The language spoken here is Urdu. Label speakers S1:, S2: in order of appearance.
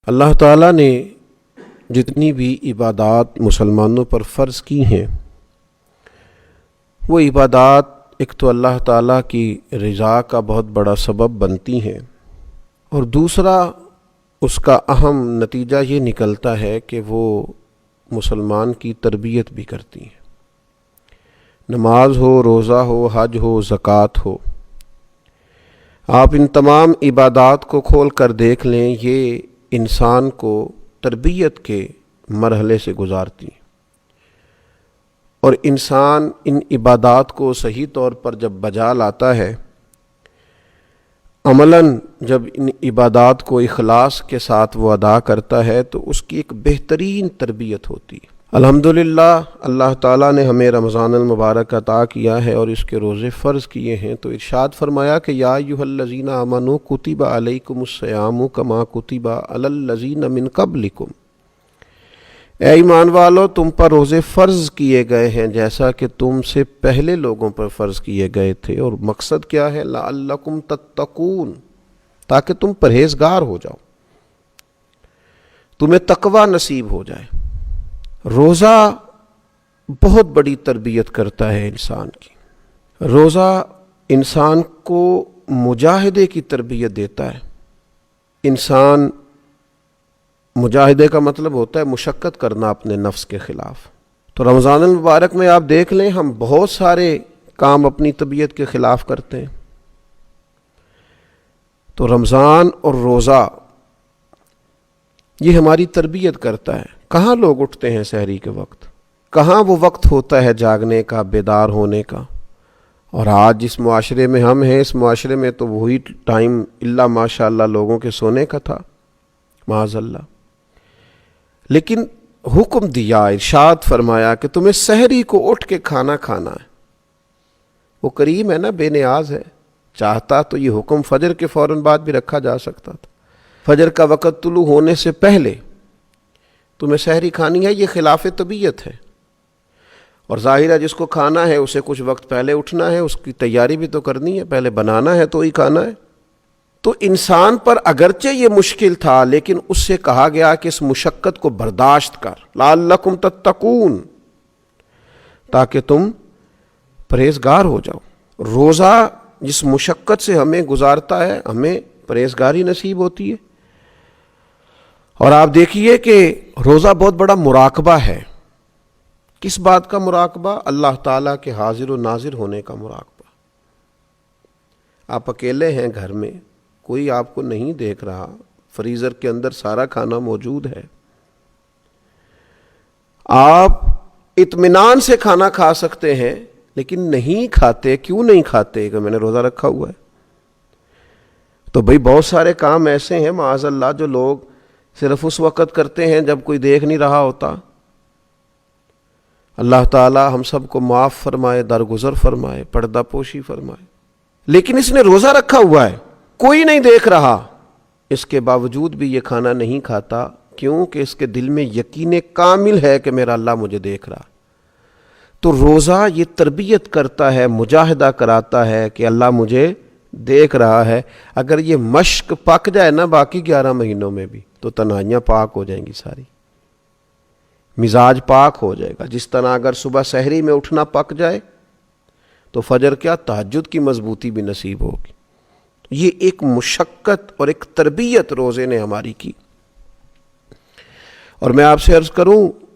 S1: اللہ تعالیٰ نے جتنی بھی عبادات مسلمانوں پر فرض کی ہیں، وہ عبادات ایک تو اللہ تعالیٰ کی رضا کا بہت بڑا سبب بنتی ہیں، اور دوسرا اس کا اہم نتیجہ یہ نکلتا ہے کہ وہ مسلمان کی تربیت بھی کرتی ہیں۔ نماز ہو، روزہ ہو، حج ہو، زکوٰۃ ہو، آپ ان تمام عبادات کو کھول کر دیکھ لیں، یہ انسان کو تربیت کے مرحلے سے گزارتی ہیں، اور انسان ان عبادات کو صحیح طور پر جب بجا لاتا ہے، عملاً جب ان عبادات کو اخلاص کے ساتھ وہ ادا کرتا ہے، تو اس کی ایک بہترین تربیت ہوتی ہے۔ الحمدللہ اللہ تعالیٰ نے ہمیں رمضان المبارک عطا کیا ہے اور اس کے روزے فرض کیے ہیں، تو ارشاد فرمایا کہ یا ایھا الذین آمنوا کتب علیکم الصیام کما کتب علی الذین من قبلکم، اے ایمان والو تم پر روزے فرض کیے گئے ہیں جیسا کہ تم سے پہلے لوگوں پر فرض کیے گئے تھے، اور مقصد کیا ہے؟ لعلکم تتقون، تاکہ تم پرہیزگار ہو جاؤ، تمہیں تقوی نصیب ہو جائے۔ روزہ بہت بڑی تربیت کرتا ہے انسان کی۔ روزہ انسان کو مجاہدے کی تربیت دیتا ہے۔ انسان مجاہدے کا مطلب ہوتا ہے مشقت کرنا اپنے نفس کے خلاف۔ تو رمضان المبارک میں آپ دیکھ لیں، ہم بہت سارے کام اپنی طبیعت کے خلاف کرتے ہیں۔ تو رمضان اور روزہ یہ ہماری تربیت کرتا ہے۔ کہاں لوگ اٹھتے ہیں سحری کے وقت؟ کہاں وہ وقت ہوتا ہے جاگنے کا، بیدار ہونے کا؟ اور آج جس معاشرے میں ہم ہیں، اس معاشرے میں تو وہی ٹائم اللہ ماشاء اللہ لوگوں کے سونے کا تھا، معاذ اللہ۔ لیکن حکم دیا، ارشاد فرمایا کہ تمہیں سحری کو اٹھ کے کھانا کھانا ہے۔ وہ کریم ہے نا، بے نیاز ہے، چاہتا تو یہ حکم فجر کے فوراً بعد بھی رکھا جا سکتا تھا۔ فجر کا وقت طلوع ہونے سے پہلے تمہیں سحری کھانی ہے، یہ خلاف طبیعت ہے، اور ظاہر ہے جس کو کھانا ہے اسے کچھ وقت پہلے اٹھنا ہے، اس کی تیاری بھی تو کرنی ہے، پہلے بنانا ہے تو ہی کھانا ہے۔ تو انسان پر اگرچہ یہ مشکل تھا، لیکن اس سے کہا گیا کہ اس مشقت کو برداشت کر، لعلکم تتقون، تاکہ تم پرہیزگار ہو جاؤ۔ روزہ جس مشقت سے ہمیں گزارتا ہے، ہمیں پرہیزگاری نصیب ہوتی ہے۔ اور آپ دیکھیے کہ روزہ بہت بڑا مراقبہ ہے۔ کس بات کا مراقبہ؟ اللہ تعالیٰ کے حاضر و ناظر ہونے کا مراقبہ۔ آپ اکیلے ہیں گھر میں، کوئی آپ کو نہیں دیکھ رہا، فریزر کے اندر سارا کھانا موجود ہے، آپ اطمینان سے کھانا کھا سکتے ہیں، لیکن نہیں کھاتے۔ کیوں نہیں کھاتے؟ کہ میں نے روزہ رکھا ہوا ہے۔ تو بھئی بہت سارے کام ایسے ہیں معاذ اللہ جو لوگ صرف اس وقت کرتے ہیں جب کوئی دیکھ نہیں رہا ہوتا۔ اللہ تعالی ہم سب کو معاف فرمائے، درگزر فرمائے، پردہ پوشی فرمائے۔ لیکن اس نے روزہ رکھا ہوا ہے، کوئی نہیں دیکھ رہا، اس کے باوجود بھی یہ کھانا نہیں کھاتا۔ کیوں؟ کہ اس کے دل میں یقین کامل ہے کہ میرا اللہ مجھے دیکھ رہا۔ تو روزہ یہ تربیت کرتا ہے، مجاہدہ کراتا ہے کہ اللہ مجھے دیکھ رہا ہے۔ اگر یہ مشق پک جائے نا باقی 11 مہینوں میں بھی، تو تنہائیاں پاک ہو جائیں گی، ساری مزاج پاک ہو جائے گا۔ جس طرح اگر صبح سحری میں اٹھنا پک جائے تو فجر کیا تہجد کی مضبوطی بھی نصیب ہوگی۔ یہ ایک مشقت اور ایک تربیت روزے نے ہماری کی۔ اور میں آپ سے عرض کروں